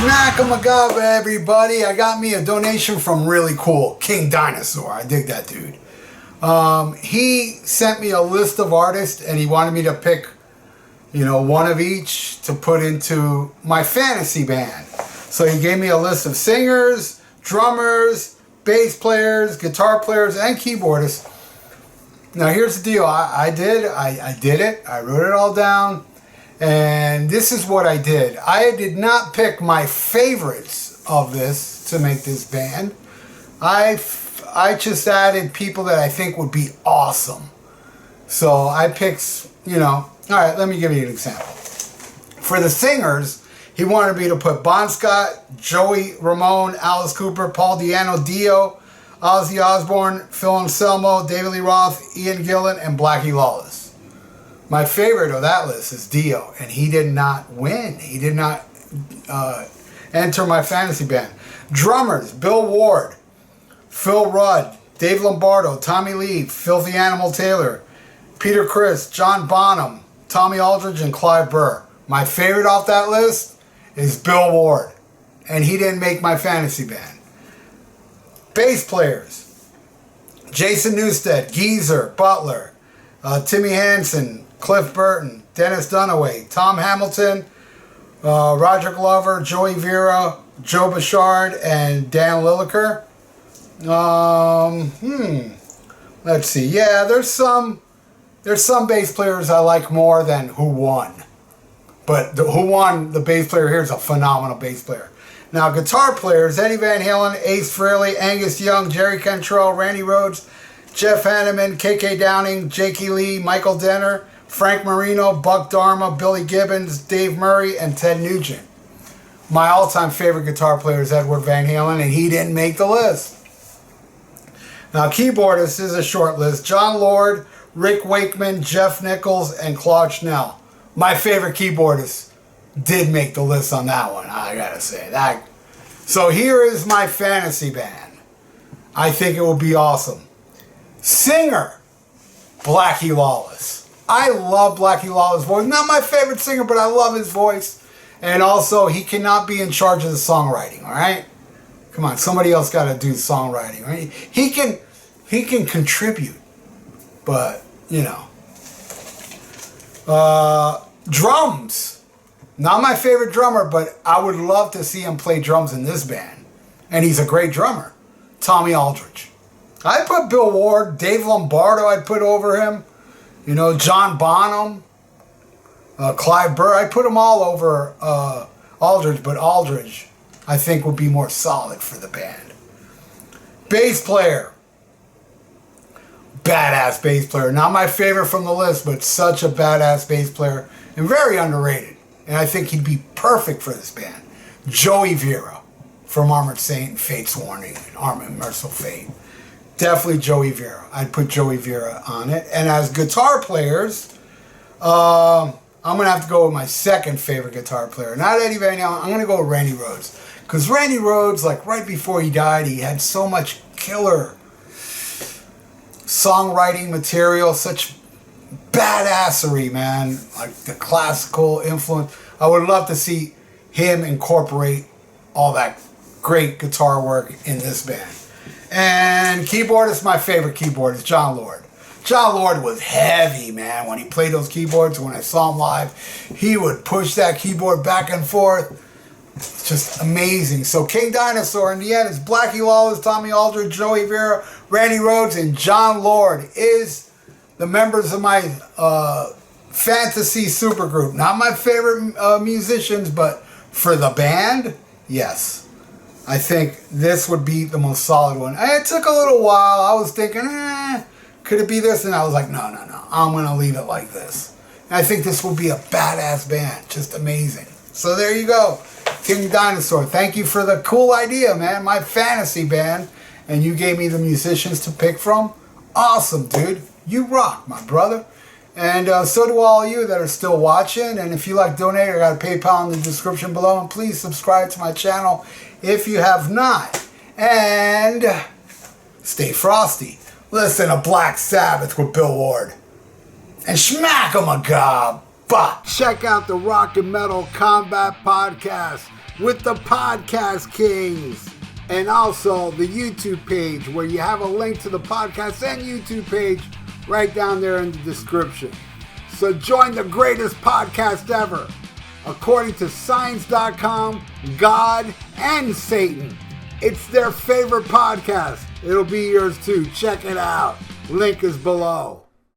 Schmack-a-ma-gub, everybody. I got me a donation from really cool King Dinosaur. I dig that dude. He sent me a list of artists and he wanted me to pick, one of each to put into my fantasy band. So he gave me a list of singers, drummers, bass players, guitar players, and keyboardists. Now here's the deal. I did it. I wrote it all down. And this is what I did. I did not pick my favorites of this to make this band. I just added people that I think would be awesome. So I picked, all right, let me give you an example. For the singers, he wanted me to put Bon Scott, Joey Ramone, Alice Cooper, Paul Di'Anno, Dio, Ozzy Osbourne, Phil Anselmo, David Lee Roth, Ian Gillan, and Blackie Lawless. My favorite of that list is Dio, and he did not win. He did not enter my fantasy band. Drummers, Bill Ward, Phil Rudd, Dave Lombardo, Tommy Lee, Filthy Animal Taylor, Peter Criss, John Bonham, Tommy Aldridge, and Clive Burr. My favorite off that list is Bill Ward, and he didn't make my fantasy band. Bass players, Jason Newsted, Geezer, Butler, Timmy Hansen, Cliff Burton, Dennis Dunaway, Tom Hamilton, Roger Glover, Joey Vera, Joe Bouchard, and Dan Lineker. Let's see. Yeah, there's some bass players I like more than who won. But who won, the bass player here is a phenomenal bass player. Now, guitar players, Eddie Van Halen, Ace Frehley, Angus Young, Jerry Cantrell, Randy Rhoads, Jeff Hanneman, KK Downing, Jakey Lee, Michael Denner, Frank Marino, Buck Dharma, Billy Gibbons, Dave Murray, and Ted Nugent. My all-time favorite guitar player is Edward Van Halen, and he didn't make the list. Now, keyboardists is a short list. John Lord, Rick Wakeman, Jeff Nichols, and Claude Schnell. My favorite keyboardist did make the list on that one, I gotta say. That. So here is my fantasy band. I think it will be awesome. Singer, Blackie Lawless. I love Blackie Lawless' voice. Not my favorite singer, but I love his voice. And also, he cannot be in charge of the songwriting, all right? Come on, somebody else got to do the songwriting, right? He can contribute, but, drums. Not my favorite drummer, but I would love to see him play drums in this band. And he's a great drummer. Tommy Aldridge. I'd put Bill Ward, Dave Lombardo I'd put over him. John Bonham, Clive Burr. I'd put them all over Aldridge, but Aldridge, I think, would be more solid for the band. Bass player. Badass bass player. Not my favorite from the list, but such a badass bass player and very underrated. And I think he'd be perfect for this band. Joey Vera from Armored Saint and Fate's Warning and Armored Merciful Fate. Definitely Joey Vera. I'd put Joey Vera on it. And as guitar players, I'm going to have to go with my second favorite guitar player. Not Eddie Van Halen. I'm going to go with Randy Rhoads. Because Randy Rhoads, right before he died, he had so much killer songwriting material, such badassery, man. Like the classical influence. I would love to see him incorporate all that great guitar work in this band. And keyboardist, my favorite keyboardist, John Lord. John Lord was heavy, man. When he played those keyboards, when I saw him live, he would push that keyboard back and forth. It's just amazing. So King Dinosaur in the end is Blackie Lawless, Tommy Aldridge, Joey Vera, Randy Rhoads, and John Lord is the members of my fantasy supergroup. Not my favorite musicians, but for the band, yes. I think this would be the most solid one. It took a little while. I was thinking, could it be this? And I was like, no. I'm going to leave it like this. And I think this will be a badass band. Just amazing. So there you go. King Dinosaur. Thank you for the cool idea, man. My fantasy band. And you gave me the musicians to pick from. Awesome, dude. You rock, my brother. And so do all of you that are still watching. And if you like donating, I got a PayPal in the description below. And please subscribe to my channel if you have not. And stay frosty. Listen to Black Sabbath with Bill Ward. And schmack 'em a gob. Check out the Rock and Metal Combat Podcast. with the Podcast Kings. And also the YouTube page where you have a link to the podcast and YouTube page right down there in the description. So join the greatest podcast ever. According to Science.com, God and Satan. It's their favorite podcast. It'll be yours too. Check it out. Link is below.